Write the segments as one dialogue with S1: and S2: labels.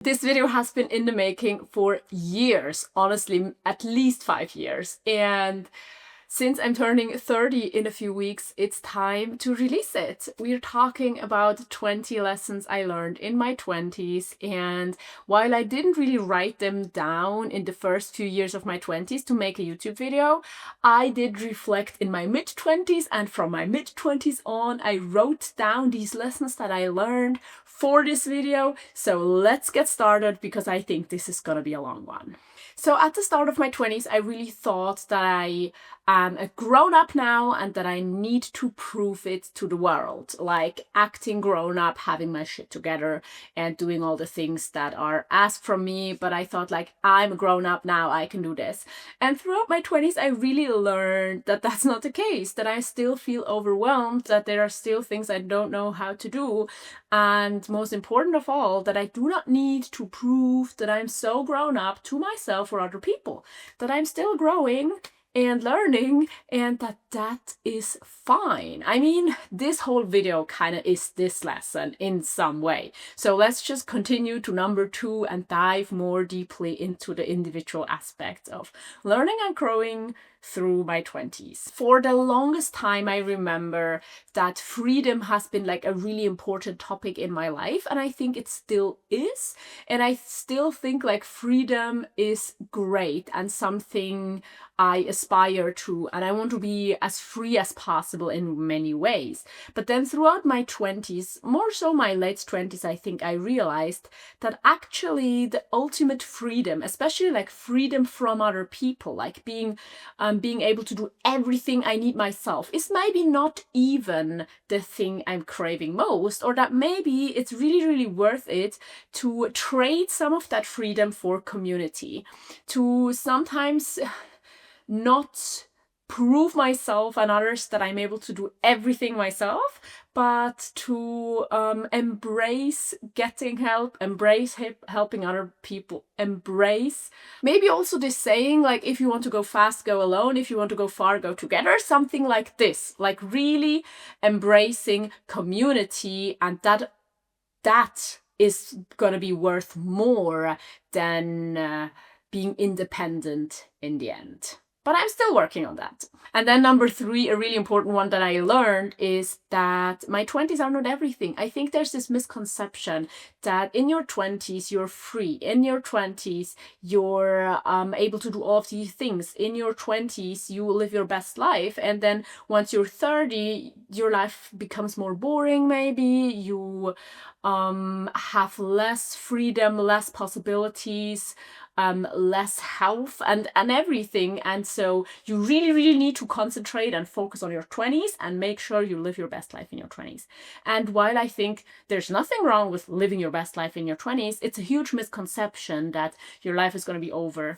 S1: This video has been in the making for years, honestly, at least 5 years. And since I'm turning 30 in a few weeks, it's time to release it. We're talking about 20 lessons I learned in my 20s. And while I didn't really write them down in the first few years of my 20s to make a YouTube video, I did reflect in my mid-20s, and from my mid-20s on, I wrote down these lessons that I learned for this video. So let's get started, because I think this is gonna be a long one. So at the start of my 20s, I really thought that I am a grown-up now and that I need to prove it to the world, like acting grown-up, having my shit together and doing all the things that are asked from me. But I thought, like, I'm a grown-up now, I can do this. And throughout my 20s, I really learned that that's not the case, that I still feel overwhelmed, that there are still things I don't know how to do. And most important of all, that I do not need to prove that I'm so grown up to myself or other people, that I'm still growing and learning, and that is fine. I mean, this whole video kind of is this lesson in some way. So let's just continue to number 2 and dive more deeply into the individual aspects of learning and growing through my 20s. For the longest time, I remember that freedom has been like a really important topic in my life, and I think it still is. And I still think like freedom is great and something I aspire to, and I want to be as free as possible in many ways. But then throughout my 20s, more so my late 20s, I think I realized that actually the ultimate freedom, especially like freedom from other people, like being able to do everything I need myself, is maybe not even the thing I'm craving most, or that maybe it's really, really worth it to trade some of that freedom for community, to sometimes not prove myself and others that I'm able to do everything myself, but to embrace getting help, embrace helping other people, embrace maybe also this saying, like, if you want to go fast, go alone, if you want to go far, go together, something like this, like really embracing community, and that is gonna be worth more than being independent in the end. But I'm still working on that. And then number 3, a really important one that I learned, is that my 20s are not everything. I think there's this misconception that in your 20s, you're free. In your 20s, you're able to do all of these things. In your 20s, you live your best life. And then once you're 30, your life becomes more boring, maybe. You have less freedom, less possibilities, less health and everything. And so you really, really need to concentrate and focus on your 20s and make sure you live your best life in your 20s. And while I think there's nothing wrong with living your best life in your 20s, it's a huge misconception that your life is going to be over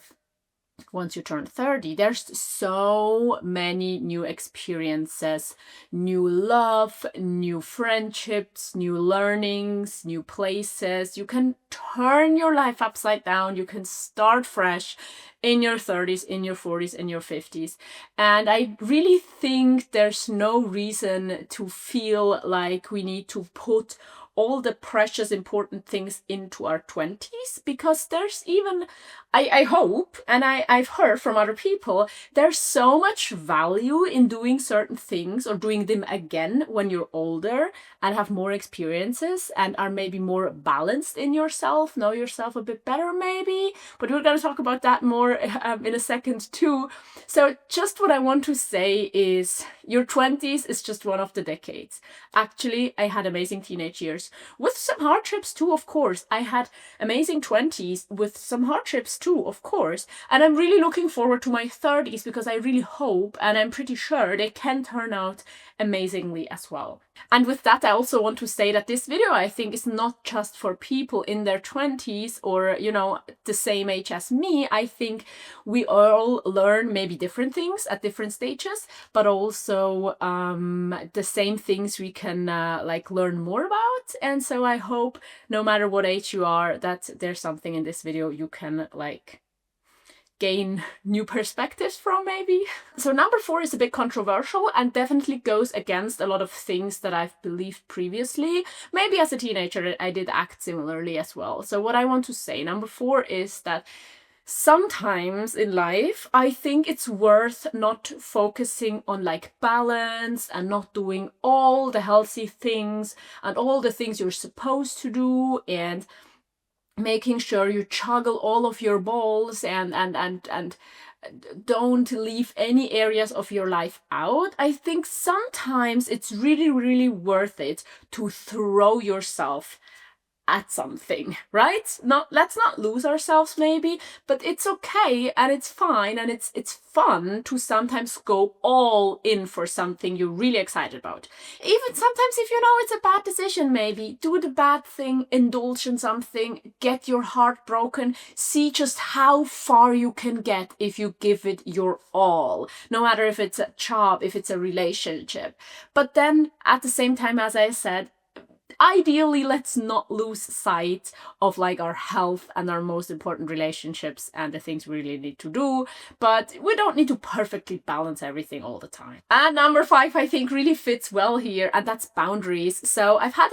S1: once you turn 30. There's so many new experiences, new love, new friendships, new learnings, new places. You can turn your life upside down. You can start fresh in your 30s, in your 40s, in your 50s. And I really think there's no reason to feel like we need to put all the precious important things into our 20s, because there's even, I hope, and I've heard from other people, there's so much value in doing certain things or doing them again when you're older and have more experiences and are maybe more balanced in yourself, know yourself a bit better maybe, but we're going to talk about that more in a second too. So just what I want to say is your 20s is just one of the decades. Actually, I had amazing teenage years with some hardships too, of course. I had amazing 20s with some hardships too, of course. And I'm really looking forward to my 30s, because I really hope, and I'm pretty sure, they can turn out amazingly as well. And with that, I also want to say that this video, I think, is not just for people in their 20s or, you know, the same age as me. I think we all learn maybe different things at different stages, but also the same things we can like learn more about. And so I hope, no matter what age you are, that there's something in this video you can like gain new perspectives from, maybe. So number 4 is a bit controversial and definitely goes against a lot of things that I've believed previously. Maybe as a teenager I did act similarly as well. So what I want to say, number 4, is that sometimes in life, I think it's worth not focusing on like balance and not doing all the healthy things and all the things you're supposed to do, and making sure you juggle all of your balls and don't leave any areas of your life out. I think sometimes it's really, really worth it to throw yourself at something, right? Let's not lose ourselves maybe, but it's okay and it's fine and it's fun to sometimes go all in for something you're really excited about. Even sometimes if you know it's a bad decision, maybe do the bad thing, indulge in something, get your heart broken, see just how far you can get if you give it your all, no matter if it's a job, if it's a relationship. But then at the same time, as I said, ideally, let's not lose sight of like our health and our most important relationships and the things we really need to do, but we don't need to perfectly balance everything all the time. And number 5, I think, really fits well here, and that's boundaries. So I've had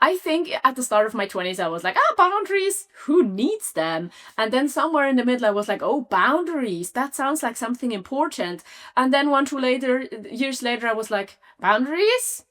S1: I think at the start of my 20s, I was like, boundaries, who needs them? And then somewhere in the middle, I was like, oh, boundaries, that sounds like something important. And then 2 years later, I was like, boundaries?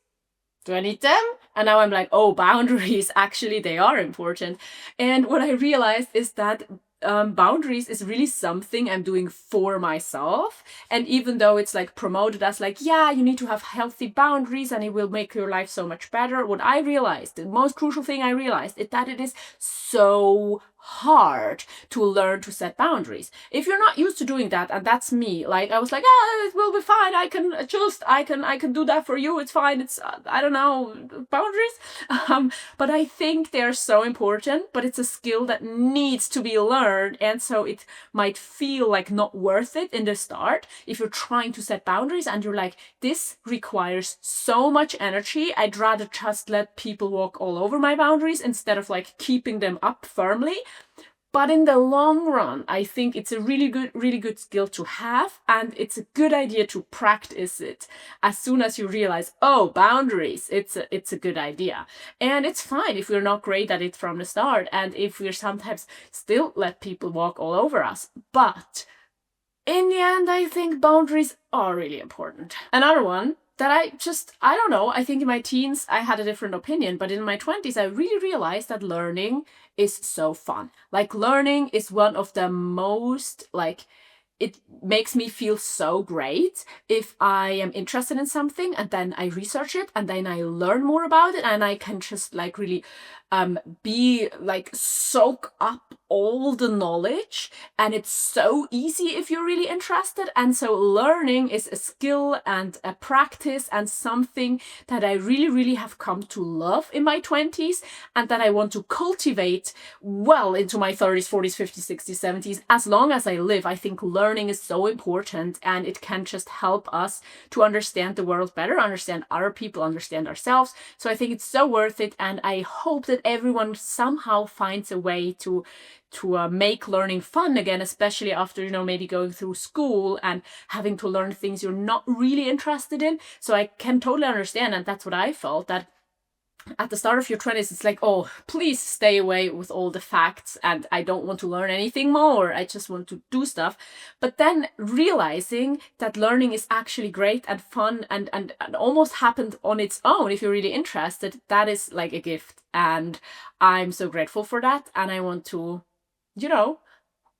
S1: Do I need them? And now I'm like, oh, boundaries, actually, they are important. And what I realized is that boundaries is really something I'm doing for myself. And even though it's like promoted as like, yeah, you need to have healthy boundaries and it will make your life so much better, what I realized, the most crucial thing I realized, is that it is so hard to learn to set boundaries. If you're not used to doing that, and that's me, like I was like, it will be fine, I can adjust, I can do that for you, it's fine, it's I don't know, boundaries. But I think they're so important, but it's a skill that needs to be learned, and so it might feel like not worth it in the start if you're trying to set boundaries and you're like, this requires so much energy, I'd rather just let people walk all over my boundaries instead of like keeping them up firmly. But in the long run, I think it's a really good skill to have, and it's a good idea to practice it as soon as you realize, oh, boundaries, it's a good idea. And it's fine if we're not great at it from the start, and if we're sometimes still let people walk all over us. But in the end, I think boundaries are really important. Another one that I don't know, I think in my teens I had a different opinion, but in my 20s I really realized that learning is so fun. Like, learning is one of the most, like, it makes me feel so great if I am interested in something and then I research it and then I learn more about it and I can just like really be like soak up all the knowledge, and it's so easy if you're really interested. And so learning is a skill and a practice and something that I really have come to love in my 20s and that I want to cultivate well into my 30s, 40s, 50s, 60s, 70s. As long as I live, I think learning is so important, and it can just help us to understand the world better, understand other people, understand ourselves. So I think it's so worth it, and I hope that everyone somehow finds a way to make learning fun again, especially after, maybe going through school and having to learn things you're not really interested in. So I can totally understand, and that's what I felt, that at the start of your 20s, it's like, oh, please stay away with all the facts, and I don't want to learn anything more. I just want to do stuff. But then realizing that learning is actually great and fun and almost happened on its own if you're really interested, that is like a gift. And I'm so grateful for that. And I want to,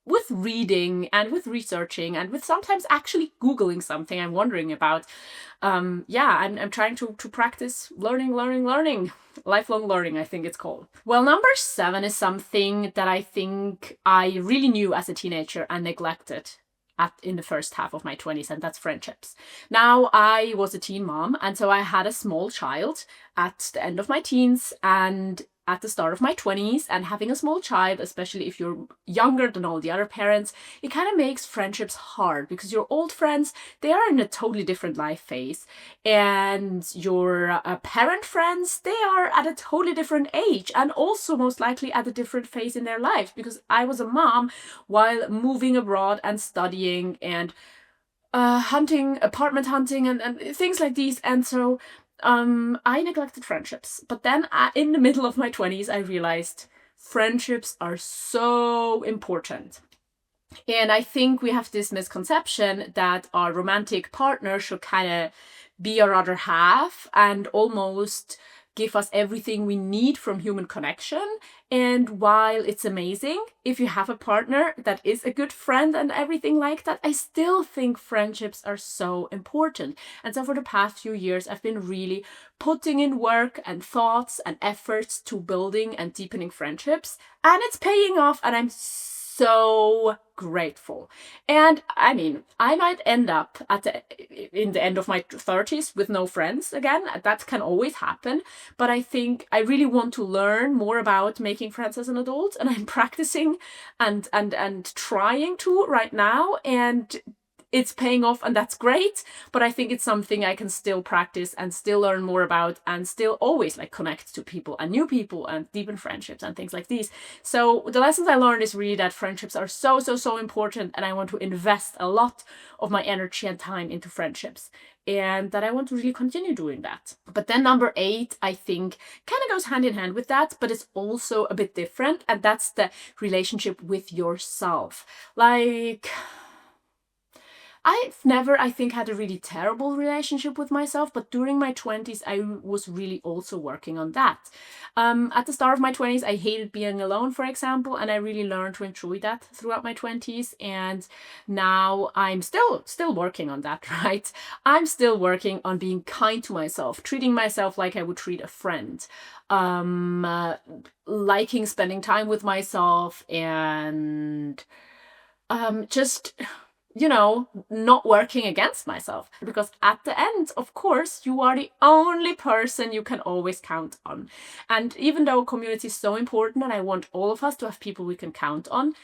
S1: with reading and with researching and with sometimes actually Googling something I'm wondering about, I'm trying to practice learning. Lifelong learning, I think it's called. Well, number 7 is something that I think I really knew as a teenager and neglected in the first half of my 20s, and that's friendships. Now, I was a teen mom, and so I had a small child at the end of my teens, and at the start of my 20s and having a small child, especially if you're younger than all the other parents, it kind of makes friendships hard because your old friends, they are in a totally different life phase. And your parent friends, they are at a totally different age and also most likely at a different phase in their lives, because I was a mom while moving abroad and studying and apartment hunting and things like these. And so I neglected friendships. But then in the middle of my 20s, I realized friendships are so important. And I think we have this misconception that our romantic partner should kind of be our other half and almost give us everything we need from human connection. And while it's amazing if you have a partner that is a good friend and everything like that, I still think friendships are so important. And so for the past few years, I've been really putting in work and thoughts and efforts to building and deepening friendships. And it's paying off, and I'm so grateful. And I mean, I might end up in the end of my 30s with no friends again. That can always happen. But I think I really want to learn more about making friends as an adult, and I'm practicing and trying to right now, and it's paying off, and that's great. But I think it's something I can still practice and still learn more about, and still always like connect to people and new people and deepen friendships and things like these. So the lessons I learned is really that friendships are so important, and I want to invest a lot of my energy and time into friendships, and that I want to really continue doing that. But then number 8, I think, kind of goes hand in hand with that, but it's also a bit different, and that's the relationship with yourself. Like, I've never, I think, had a really terrible relationship with myself, but during my 20s, I was really also working on that. At the start of my 20s, I hated being alone, for example, and I really learned to enjoy that throughout my 20s. And now I'm still working on that, right? I'm still working on being kind to myself, treating myself like I would treat a friend, liking spending time with myself, and just not working against myself, because at the end, of course, you are the only person you can always count on. And even though community is so important and I want all of us to have people we can count on,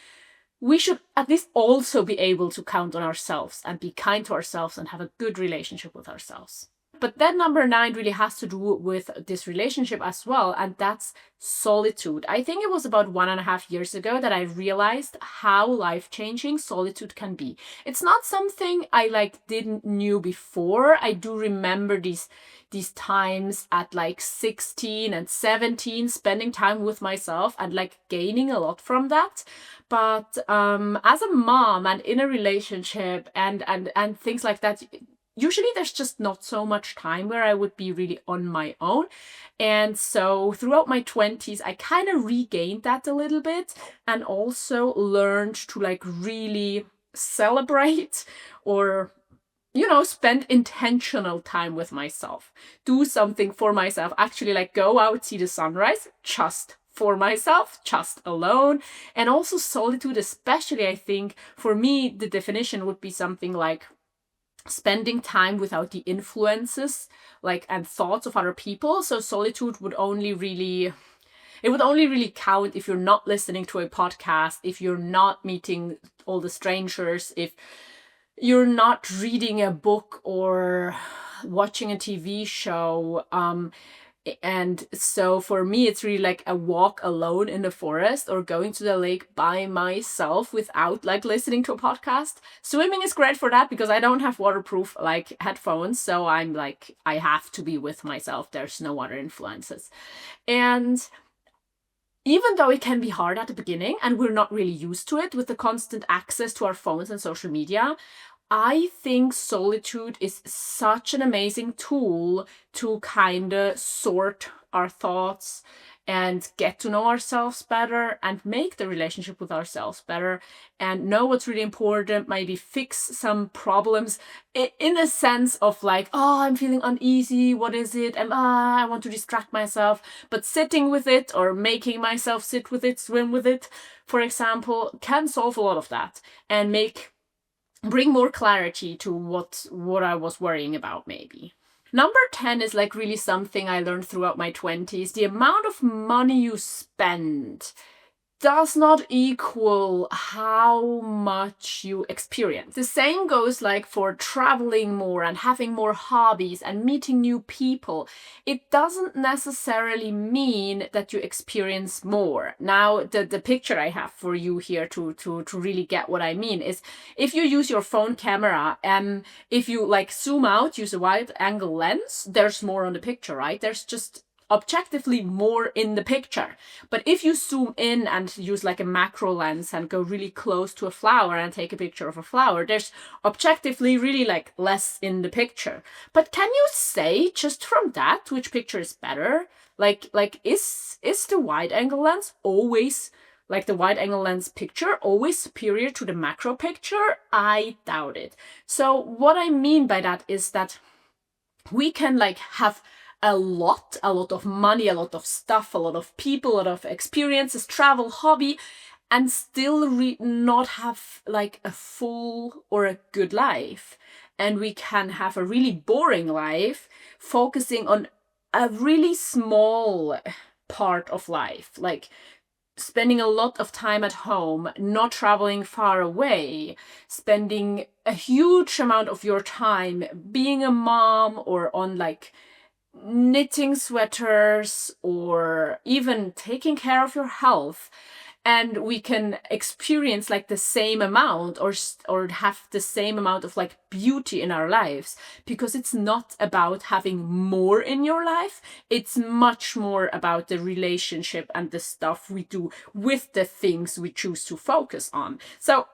S1: we should at least also be able to count on ourselves and be kind to ourselves and have a good relationship with ourselves. But then number 9 really has to do with this relationship as well, and that's solitude. I think it was about 1.5 years ago that I realized how life-changing solitude can be. It's not something I didn't knew before. I do remember these times at 16 and 17 spending time with myself and gaining a lot from that. But as a mom and in a relationship and things like that, usually there's just not so much time where I would be really on my own. And so throughout my 20s, I kind of regained that a little bit, and also learned to really celebrate or spend intentional time with myself, do something for myself, actually go out, see the sunrise, just for myself, just alone. And also solitude, especially, I think for me, the definition would be something like spending time without the influences and thoughts of other people. So solitude would only really count if you're not listening to a podcast, if you're not meeting all the strangers, if you're not reading a book or watching a TV show. And so for me, it's really a walk alone in the forest or going to the lake by myself without listening to a podcast. Swimming is great for that because I don't have waterproof headphones. So I'm I have to be with myself. There's no other influences. And even though it can be hard at the beginning and we're not really used to it with the constant access to our phones and social media, I think solitude is such an amazing tool to kind of sort our thoughts and get to know ourselves better and make the relationship with ourselves better and know what's really important, maybe fix some problems in a sense of oh, I'm feeling uneasy, what is it? And I want to distract myself. But sitting with it or making myself sit with it, swim with it, for example, can solve a lot of that and bring more clarity to what I was worrying about maybe. Number 10 is like really something I learned throughout my 20s. The amount of money you spend does not equal how much you experience. The same goes like for traveling more and having more hobbies and meeting new people. It doesn't necessarily mean that you experience more. Now, the picture I have for you here to really get what I mean is if you use your phone camera and if you like zoom out, use a wide angle lens, there's more on the picture, right? There's just objectively more in the picture. But if you zoom in and use like a macro lens and go really close to a flower and take a picture of a flower, there's objectively really like less in the picture. But can you say just from that which picture is better? Like is the wide angle lens always, like the wide angle lens picture, always superior to the macro picture? I doubt it. So what I mean by that is that we can like have a lot of money, a lot of stuff, a lot of people, a lot of experiences, travel, hobby, and still not have like a full or a good life. And we can have a really boring life focusing on a really small part of life, like spending a lot of time at home, not traveling far away, spending a huge amount of your time being a mom or on like knitting sweaters or even taking care of your health, and we can experience like the same amount or have the same amount of like beauty in our lives, because it's not about having more in your life, it's much more about the relationship and the stuff we do with the things we choose to focus on. So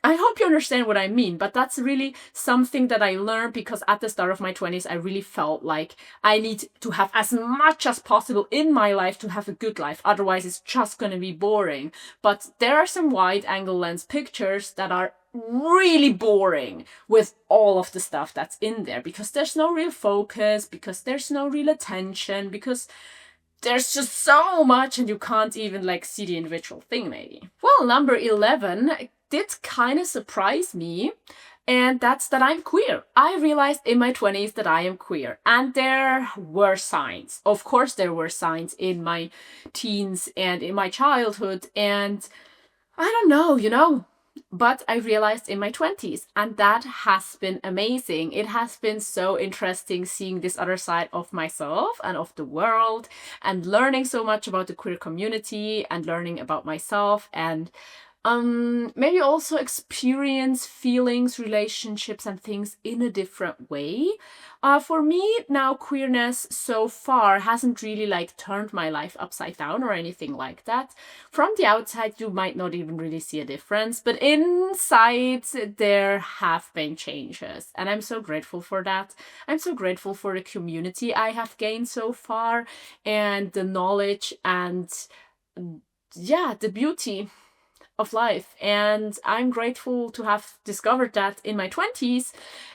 S1: I hope you understand what I mean, but that's really something that I learned because at the start of my 20s, I really felt like I need to have as much as possible in my life to have a good life. Otherwise, it's just going to be boring. But there are some wide angle lens pictures that are really boring with all of the stuff that's in there, because there's no real focus, because there's no real attention, because there's just so much and you can't even like see the individual thing maybe. Well, number 11 did kind of surprise me, and that's that I'm queer. I realized in my 20s that I am queer, and there were signs. Of course, there were signs in my teens and in my childhood, and I don't know, but I realized in my 20s, and that has been amazing. It has been so interesting seeing this other side of myself and of the world, and learning so much about the queer community and learning about myself, and maybe also experience feelings, relationships, and things in a different way. For me now, queerness so far hasn't really like turned my life upside down or anything like that. From the outside, you might not even really see a difference, but inside there have been changes, and I'm so grateful for that. I'm so grateful for the community I have gained so far, and the knowledge and the beauty of life, and I'm grateful to have discovered that in my 20s.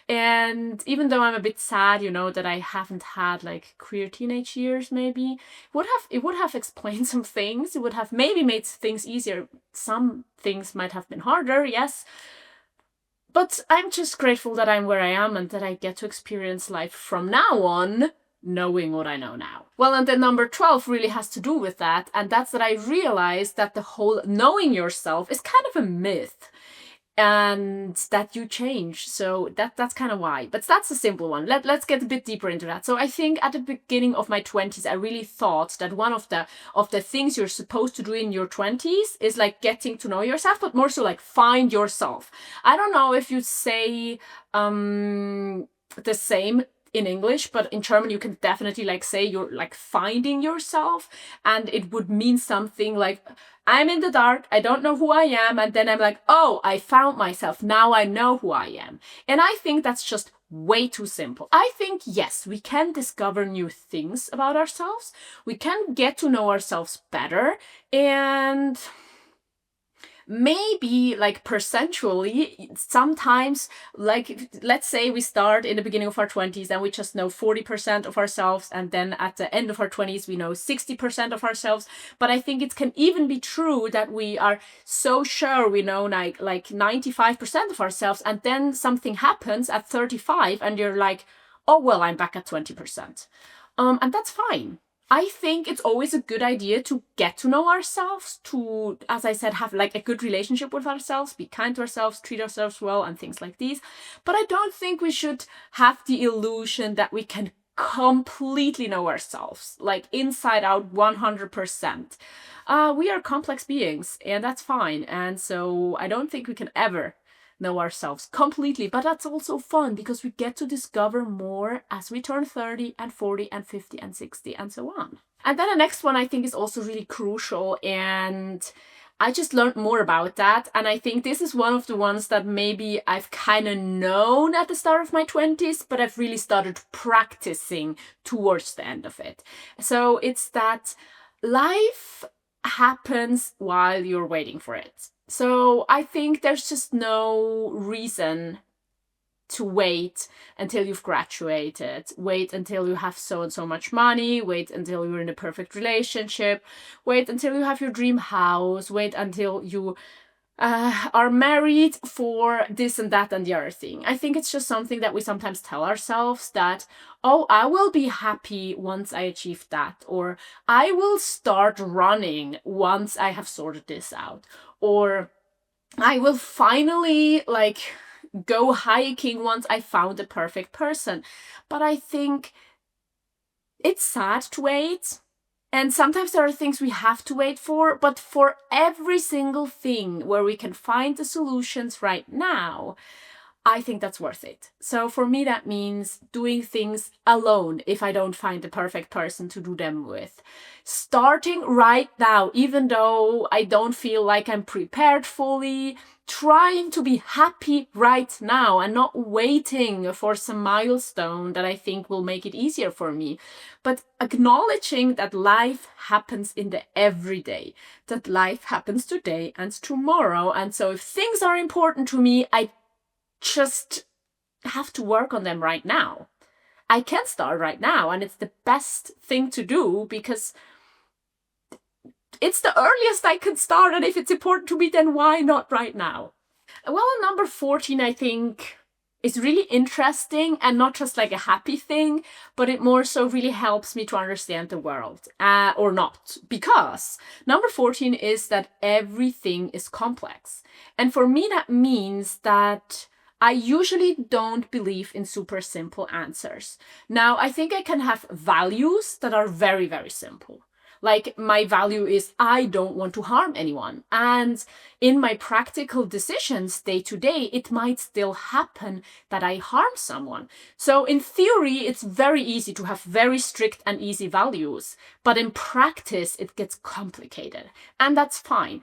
S1: And even though I'm a bit sad, that I haven't had like queer teenage years, maybe it would have explained some things. It would have maybe made things easier. Some things might have been harder, yes, but I'm just grateful that I'm where I am and that I get to experience life from now on knowing what I know now. Well, and then number 12 really has to do with that, and that's that I realized that the whole knowing yourself is kind of a myth, and that you change. So that's kind of why. But that's a simple one. Let's get a bit deeper into that. So I think at the beginning of my 20s, I really thought that one of the things you're supposed to do in your 20s is like getting to know yourself, but more so like find yourself. I don't know if you say the same in English, but in German you can definitely like say you're like finding yourself, and it would mean something like, I'm in the dark, I don't know who I am, and then I'm like, oh, I found myself, now I know who I am. And I think that's just way too simple. I think, yes, we can discover new things about ourselves, we can get to know ourselves better, and maybe like percentually, sometimes, like let's say we start in the beginning of our 20s and we just know 40% of ourselves, and then at the end of our 20s we know 60% of ourselves. But I think it can even be true that we are so sure we know like 95% of ourselves, and then something happens at 35 and you're like, oh, well, I'm back at 20%. And that's fine. I think it's always a good idea to get to know ourselves, to, as I said, have like a good relationship with ourselves, be kind to ourselves, treat ourselves well, and things like these. But I don't think we should have the illusion that we can completely know ourselves, like inside out 100%. We are complex beings, and that's fine. And so I don't think we can ever know ourselves completely, but that's also fun because we get to discover more as we turn 30 and 40 and 50 and 60 and so on. And then the next one I think is also really crucial, and I just learned more about that, and I think this is one of the ones that maybe I've kind of known at the start of my 20s, but I've really started practicing towards the end of it. So it's that life happens while you're waiting for it. So I think there's just no reason to wait until you've graduated, wait until you have so and so much money, wait until you're in a perfect relationship, wait until you have your dream house, wait until you are married for this and that and the other thing. I think it's just something that we sometimes tell ourselves that, oh, I will be happy once I achieve that, or I will start running once I have sorted this out, or I will finally go hiking once I found the perfect person. But I think it's sad to wait. And sometimes there are things we have to wait for, but for every single thing where we can find the solutions right now, I think that's worth it. So for me, that means doing things alone if I don't find the perfect person to do them with. Starting right now, even though I don't feel like I'm prepared fully, trying to be happy right now and not waiting for some milestone that I think will make it easier for me, but acknowledging that life happens in the everyday, that life happens today and tomorrow. And so if things are important to me, I just have to work on them right now. I can start right now, and it's the best thing to do because it's the earliest I can start, and if it's important to me, then why not right now? Well, number 14, I think, is really interesting and not just like a happy thing, but it more so really helps me to understand the world, or not. Because number 14 is that everything is complex. And for me, that means that I usually don't believe in super simple answers. Now, I think I can have values that are very, very simple. Like my value is I don't want to harm anyone. And in my practical decisions day to day, it might still happen that I harm someone. So in theory, it's very easy to have very strict and easy values. But in practice, it gets complicated. And that's fine.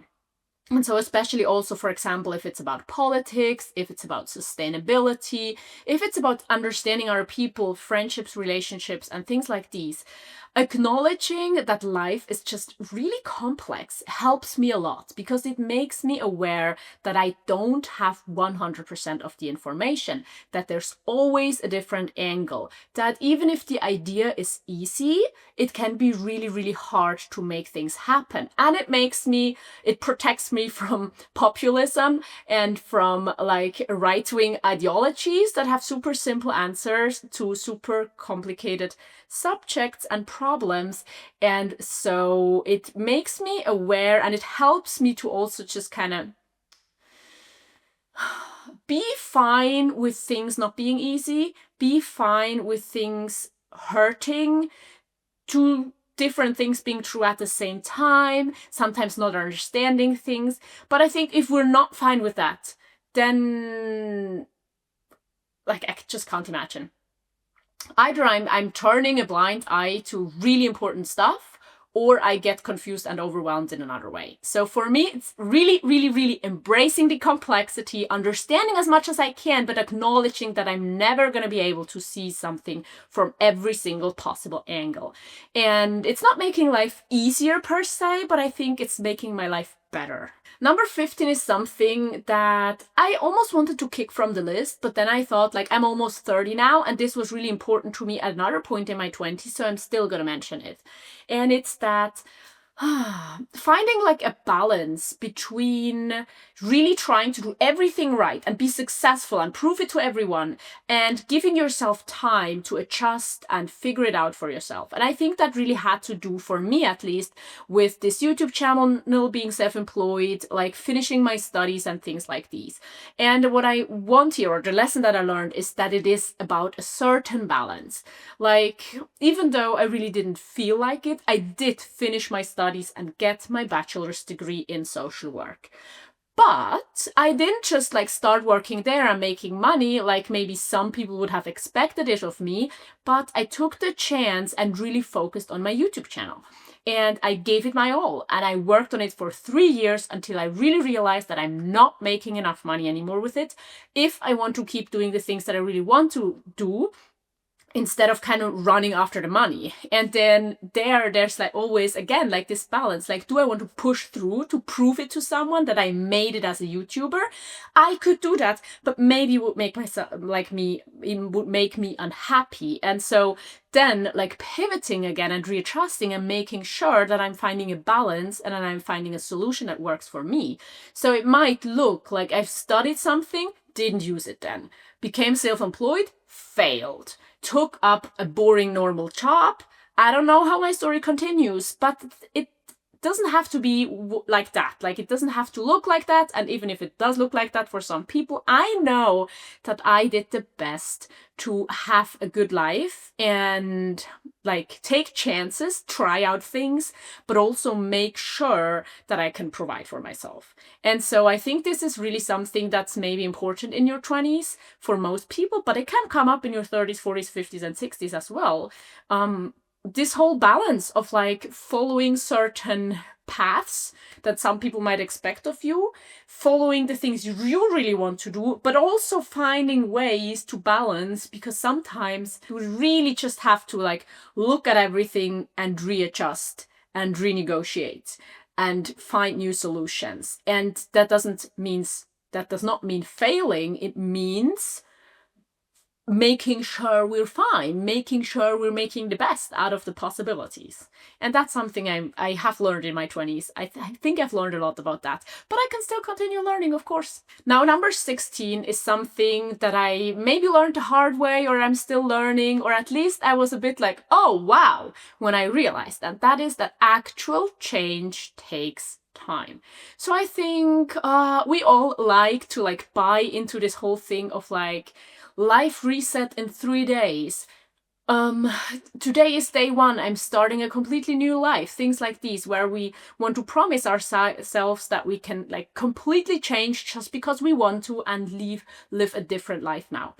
S1: And so especially also, for example, if it's about politics, if it's about sustainability, if it's about understanding our people, friendships, relationships, and things like these, acknowledging that life is just really complex helps me a lot because it makes me aware that I don't have 100% of the information, that there's always a different angle, that even if the idea is easy, it can be really, really hard to make things happen. And it protects me from populism and from right-wing ideologies that have super simple answers to super complicated subjects and problems. And so it makes me aware, and it helps me to also just kind of be fine with things not being easy, be fine with things hurting, two different things being true at the same time, sometimes not understanding things. But I think if we're not fine with that, then I just can't imagine. Either I'm turning a blind eye to really important stuff, or I get confused and overwhelmed in another way. So for me, it's really, really, really embracing the complexity, understanding as much as I can, but acknowledging that I'm never going to be able to see something from every single possible angle. And it's not making life easier per se, but I think it's making my life better. Number 15 is something that I almost wanted to kick from the list, but then I thought I'm almost 30 now, and this was really important to me at another point in my 20s, so I'm still going to mention it. And it's that finding like a balance between really trying to do everything right and be successful and prove it to everyone, and giving yourself time to adjust and figure it out for yourself. And I think that really had to do, for me at least, with this YouTube channel, being self-employed, like finishing my studies and things like these. And what I want here, or the lesson that I learned, is that it is about a certain balance. Like, even though I really didn't feel like it, I did finish my studies and get my bachelor's degree in social work. But I didn't just like start working there and making money like maybe some people would have expected it of me, but I took the chance and really focused on my YouTube channel. And I gave it my all, and I worked on it for 3 years until I really realized that I'm not making enough money anymore with it if I want to keep doing the things that I really want to do, instead of kind of running after the money. And then there's like always, again, like this balance. Like, do I want to push through to prove it to someone that I made it as a YouTuber? I could do that, but maybe it would make myself, like me, it would make me unhappy. And so then like pivoting again and readjusting and making sure that I'm finding a balance and that I'm finding a solution that works for me. So it might look like I've studied something, didn't use it then. Became self-employed, failed. Took up a boring normal job. I don't know how my story continues, but it doesn't have to be like that. Like, it doesn't have to look like that. And even if it does look like that for some people, I know that I did the best to have a good life and like take chances, try out things, but also make sure that I can provide for myself. And so I think this is really something that's maybe important in your 20s for most people, but it can come up in your 30s, 40s, 50s, and 60s as well. This whole balance of like following certain paths that some people might expect of you, following the things you really want to do, but also finding ways to balance, because sometimes you really just have to like look at everything and readjust and renegotiate and find new solutions. And that does not mean failing. It means making sure we're fine, making sure we're making the best out of the possibilities. And that's something I have learned in my 20s. I think I've learned a lot about that, but I can still continue learning, of course. Now, number 16 is something that I maybe learned the hard way, or I'm still learning, or at least I was a bit like, oh, wow, when I realized that. That is that actual change takes time. So I think we all like to like buy into this whole thing of like, life reset in 3 days. Today is day 1. I'm starting a completely new life. Things like these, where we want to promise ourselves that we can like completely change just because we want to and live a different life now.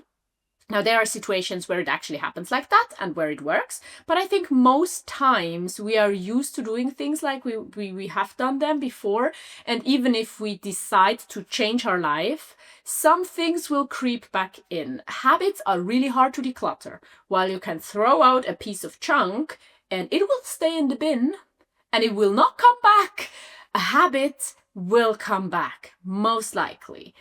S1: Now, there are situations where it actually happens like that and where it works, but I think most times we are used to doing things like we have done them before, and even if we decide to change our life, some things will creep back in. Habits are really hard to declutter. While you can throw out a piece of junk and it will stay in the bin and it will not come back, a habit will come back, most likely.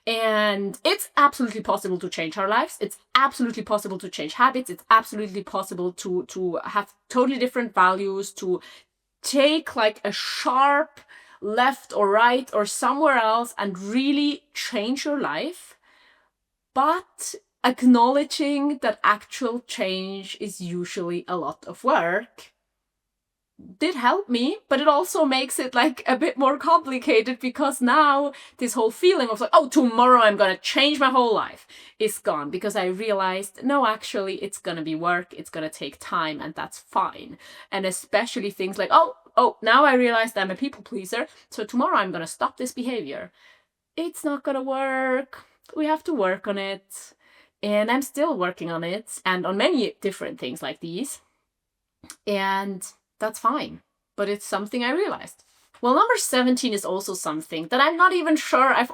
S1: And it's absolutely possible to change our lives. It's absolutely possible to change habits. It's absolutely possible to have totally different values, to take like a sharp left or right or somewhere else and really change your life. But acknowledging that actual change is usually a lot of work did help me, but it also makes it like a bit more complicated, because now this whole feeling of like, oh, tomorrow I'm gonna change my whole life is gone, because I realized, no, actually it's gonna be work, it's gonna take time, and that's fine. And especially things like, oh, now I realized I'm a people pleaser, so tomorrow I'm gonna stop this behavior. It's not gonna work. We have to work on it. And I'm still working on it, and on many different things like these. And that's fine, but it's something I realized. Well, number 17 is also something that I'm not even sure I've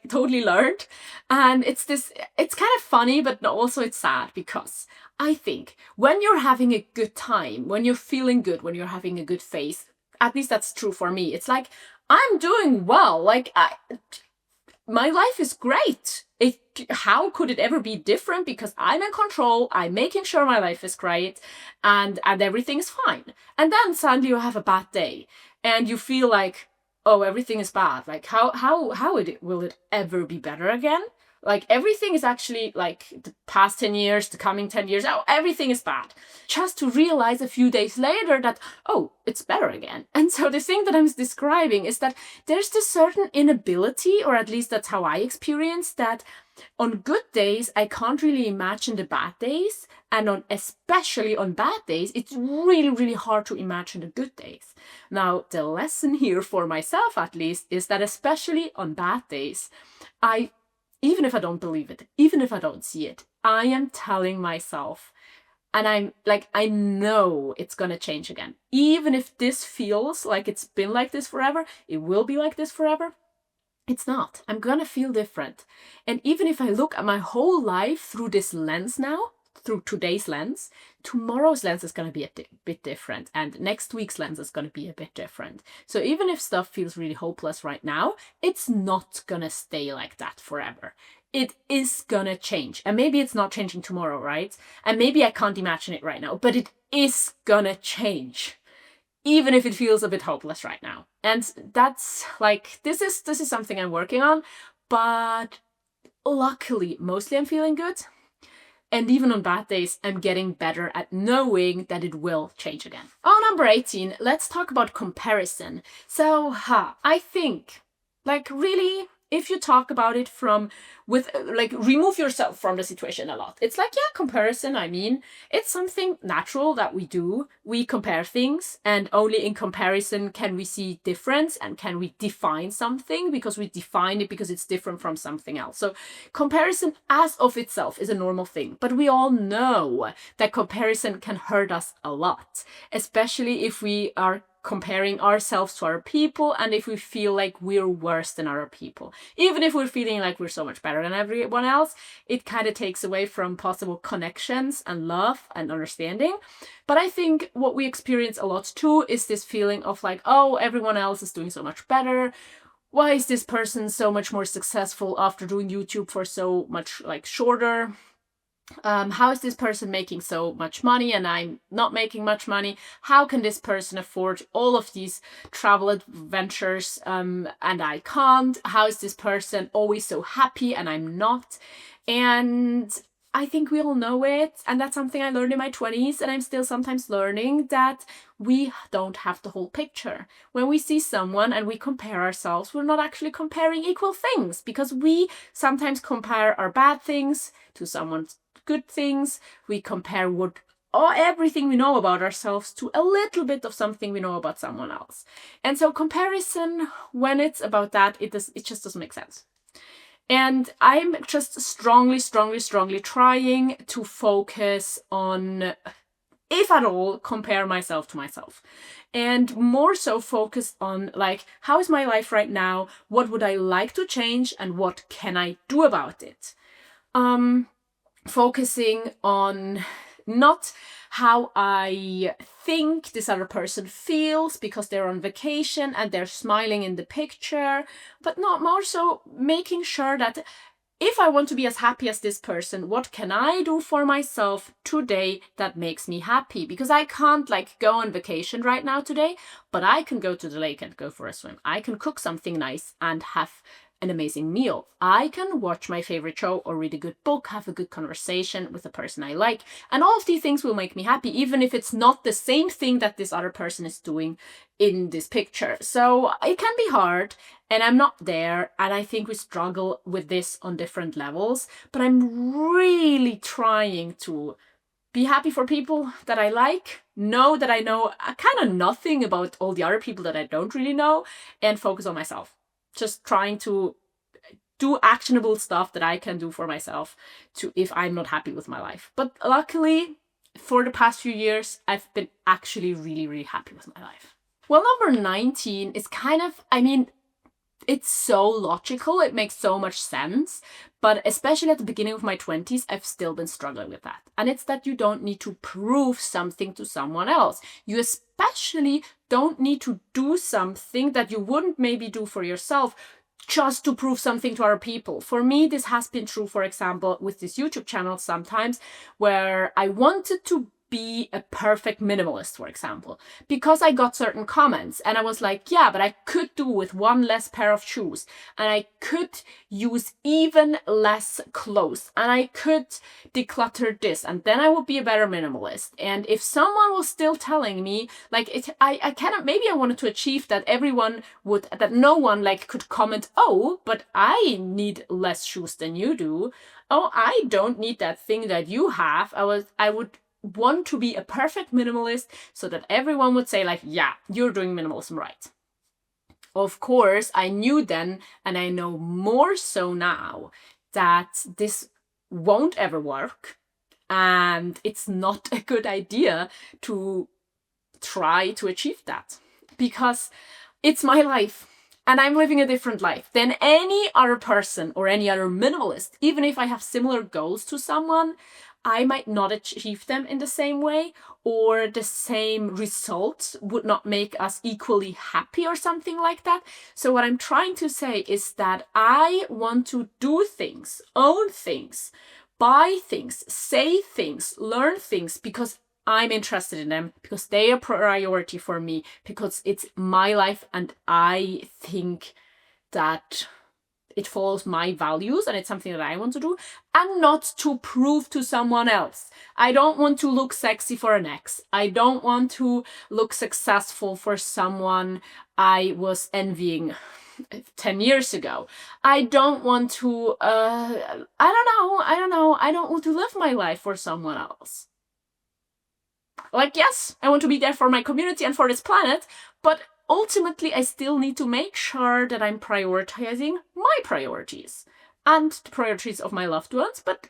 S1: totally learned. And it's kind of funny, but also it's sad, because I think when you're having a good time, when you're feeling good, when you're having a good phase, at least that's true for me, it's like, I'm doing well. Like, my life is great. How could it ever be different? Because I'm in control, I'm making sure my life is great, and everything's fine. And then suddenly you have a bad day, and you feel like, oh, everything is bad. Like, how will it ever be better again? Like, everything is actually, like, the past 10 years, the coming 10 years, oh, everything is bad. Just to realize a few days later that, oh, it's better again. And so the thing that I'm describing is that there's this certain inability, or at least that's how I experience that, on good days, I can't really imagine the bad days. And especially on bad days, it's really, really hard to imagine the good days. Now, the lesson here for myself, at least, is that especially on bad days, even if I don't believe it, even if I don't see it, I am telling myself, and I'm like, I know it's gonna change again. Even if this feels like it's been like this forever, it will be like this forever. It's not. I'm gonna feel different. And even if I look at my whole life through this lens now, through today's lens, tomorrow's lens is going to be a bit different, and next week's lens is going to be a bit different. So even if stuff feels really hopeless right now, it's not going to stay like that forever. It is going to change. And maybe it's not changing tomorrow, right? And maybe I can't imagine it right now, but it is going to change, even if it feels a bit hopeless right now. And that's like, this is something I'm working on, but luckily, mostly I'm feeling good. And even on bad days, I'm getting better at knowing that it will change again. Oh, number 18, let's talk about comparison. So, I think, like, really, if you talk about it remove yourself from the situation a lot. It's like, yeah, comparison, I mean, it's something natural that we do. We compare things, and only in comparison can we see difference and can we define something, because we define it because it's different from something else. So comparison as of itself is a normal thing, but we all know that comparison can hurt us a lot, especially if we are comparing ourselves to other people, and if we feel like we're worse than other people. Even if we're feeling like we're so much better than everyone else, it kind of takes away from possible connections and love and understanding. But I think what we experience a lot too is this feeling of like, oh, everyone else is doing so much better. Why is this person so much more successful after doing YouTube for so much like shorter? How is this person making so much money and I'm not making much money? How can this person afford all of these travel adventures and I can't? How is this person always so happy and I'm not? And I think we all know it, and that's something I learned in my 20s, and I'm still sometimes learning, that we don't have the whole picture. When we see someone and we compare ourselves, we're not actually comparing equal things, because we sometimes compare our bad things to someone's good things. We compare everything we know about ourselves to a little bit of something we know about someone else. And so comparison, when it's about that, it just doesn't make sense. And I'm just strongly trying to focus on, if at all, compare myself to myself. And more so focus on, like, how is my life right now? What would I like to change? And what can I do about it? Focusing on not how I think this other person feels because they're on vacation and they're smiling in the picture, but not more so making sure that if I want to be as happy as this person, what can I do for myself today that makes me happy? Because I can't like go on vacation right now today, but I can go to the lake and go for a swim. I can cook something nice and have an amazing meal. I can watch my favorite show or read a good book, have a good conversation with a person I like. And all of these things will make me happy, even if it's not the same thing that this other person is doing in this picture. So it can be hard, and I'm not there. And I think we struggle with this on different levels, but I'm really trying to be happy for people that I like, know that I know kind of nothing about all the other people that I don't really know, and focus on myself. Just trying to do actionable stuff that I can do for myself if I'm not happy with my life. But luckily, for the past few years, I've been actually really happy with my life. Well, number 19 is kind of, it's so logical, it makes so much sense, but especially at the beginning of my 20s, I've still been struggling with that. And it's that you don't need to prove something to someone else. You especially don't need to do something that you wouldn't maybe do for yourself just to prove something to other people. For me, this has been true, for example, with this YouTube channel sometimes, where I wanted to be a perfect minimalist, for example, because I got certain comments and I was like, yeah, but I could do with one less pair of shoes, and I could use even less clothes, and I could declutter this, and then I would be a better minimalist. And if someone was still telling me like I cannot, maybe I wanted to achieve that that no one like could comment, oh, but I need less shoes than you do. Oh, I don't need that thing that you have. I would want to be a perfect minimalist so that everyone would say like, yeah, you're doing minimalism right. Of course, I knew then, and I know more so now, that this won't ever work, and it's not a good idea to try to achieve that, because it's my life and I'm living a different life than any other person or any other minimalist. Even if I have similar goals to someone, I might not achieve them in the same way, or the same results would not make us equally happy or something like that. So what I'm trying to say is that I want to do things, own things, buy things, say things, learn things, because I'm interested in them, because they are a priority for me, because it's my life and I think that it follows my values and it's something that I want to do, and not to prove to someone else. I don't want to look sexy for an ex. I don't want to look successful for someone I was envying 10 years ago. I don't want to, I don't know. I don't want to live my life for someone else. Like, yes, I want to be there for my community and for this planet, but ultimately, I still need to make sure that I'm prioritizing my priorities and the priorities of my loved ones. But,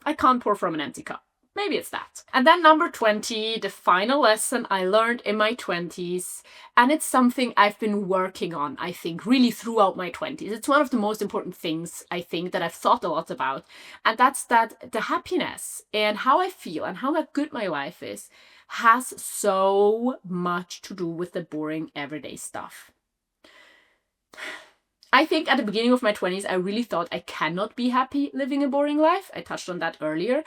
S1: I can't pour from an empty cup. Maybe it's that. And then number 20, the final lesson I learned in my 20s. And it's something I've been working on, I think, really throughout my 20s. It's one of the most important things, I think, that I've thought a lot about. And that's that the happiness and how I feel and how good my life is has so much to do with the boring everyday stuff. I think at the beginning of my 20s, I really thought I cannot be happy living a boring life. I touched on that earlier.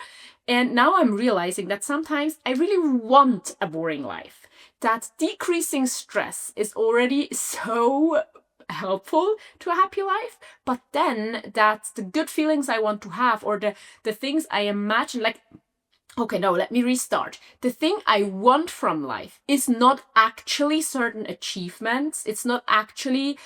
S1: And now I'm realizing that sometimes I really want a boring life. That decreasing stress is already so helpful to a happy life, but then that the good feelings I want to have, or the things I imagine, like, okay, no, let me restart. The thing I want from life is not actually certain achievements. It's not actually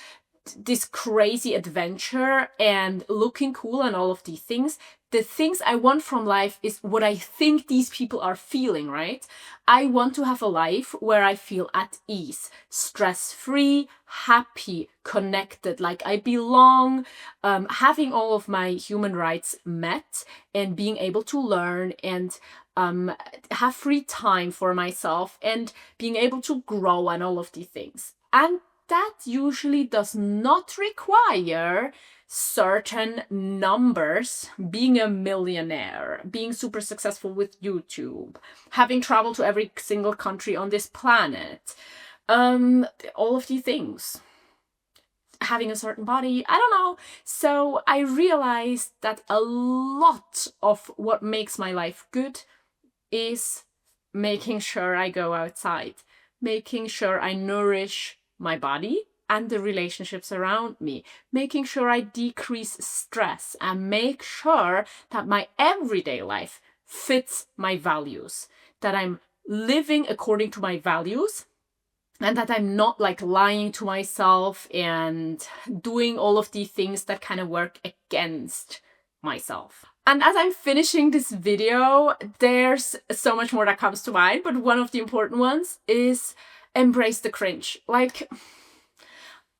S1: this crazy adventure and looking cool and all of these things. The things I want from life is what I think these people are feeling, right? I want to have a life where I feel at ease, stress-free, happy, connected, like I belong, having all of my human rights met, and being able to learn and have free time for myself and being able to grow and all of these things. And that usually does not require certain numbers, being a millionaire, being super successful with YouTube, having traveled to every single country on this planet, all of these things, having a certain body, I don't know. So I realized that a lot of what makes my life good is making sure I go outside, making sure I nourish my body and the relationships around me, making sure I decrease stress and make sure that my everyday life fits my values, that I'm living according to my values, and that I'm not like lying to myself and doing all of these things that kind of work against myself. And as I'm finishing this video, there's so much more that comes to mind, but one of the important ones is embrace the cringe. Like,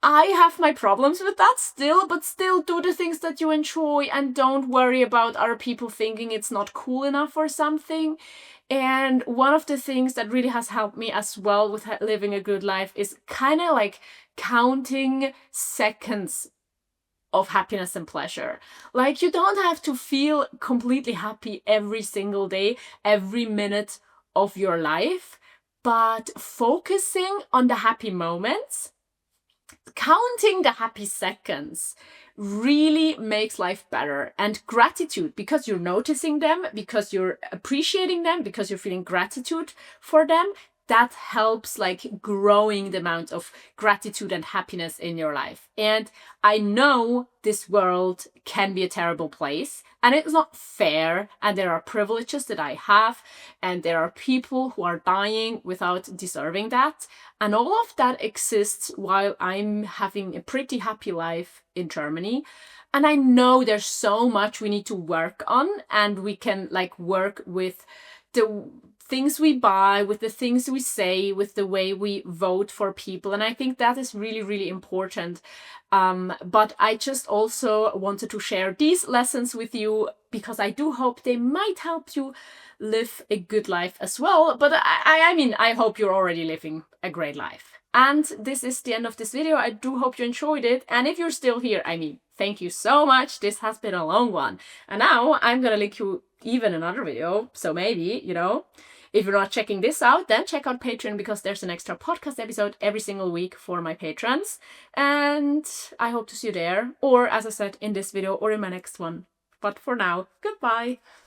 S1: I have my problems with that still, but still do the things that you enjoy and don't worry about other people thinking it's not cool enough or something. And one of the things that really has helped me as well with living a good life is kind of like counting seconds of happiness and pleasure. Like, you don't have to feel completely happy every single day, every minute of your life, but focusing on the happy moments counting the happy seconds really makes life better. And gratitude, because you're noticing them, because you're appreciating them, because you're feeling gratitude for them, that helps like growing the amount of gratitude and happiness in your life. And I know this world can be a terrible place and it's not fair, and there are privileges that I have, and there are people who are dying without deserving that, and all of that exists while I'm having a pretty happy life in Germany. And I know there's so much we need to work on, and we can like work with the things we buy, with the things we say, with the way we vote for people. And I think that is really, really important. But I just also wanted to share these lessons with you because I do hope they might help you live a good life as well. But I mean, I hope you're already living a great life. And this is the end of this video. I do hope you enjoyed it. And if you're still here, I mean, thank you so much. This has been a long one. And now I'm gonna link you even another video. So maybe, you know, if you're not checking this out, then check out Patreon, because there's an extra podcast episode every single week for my patrons. And I hope to see you there, or as I said, in this video or in my next one. But for now, goodbye.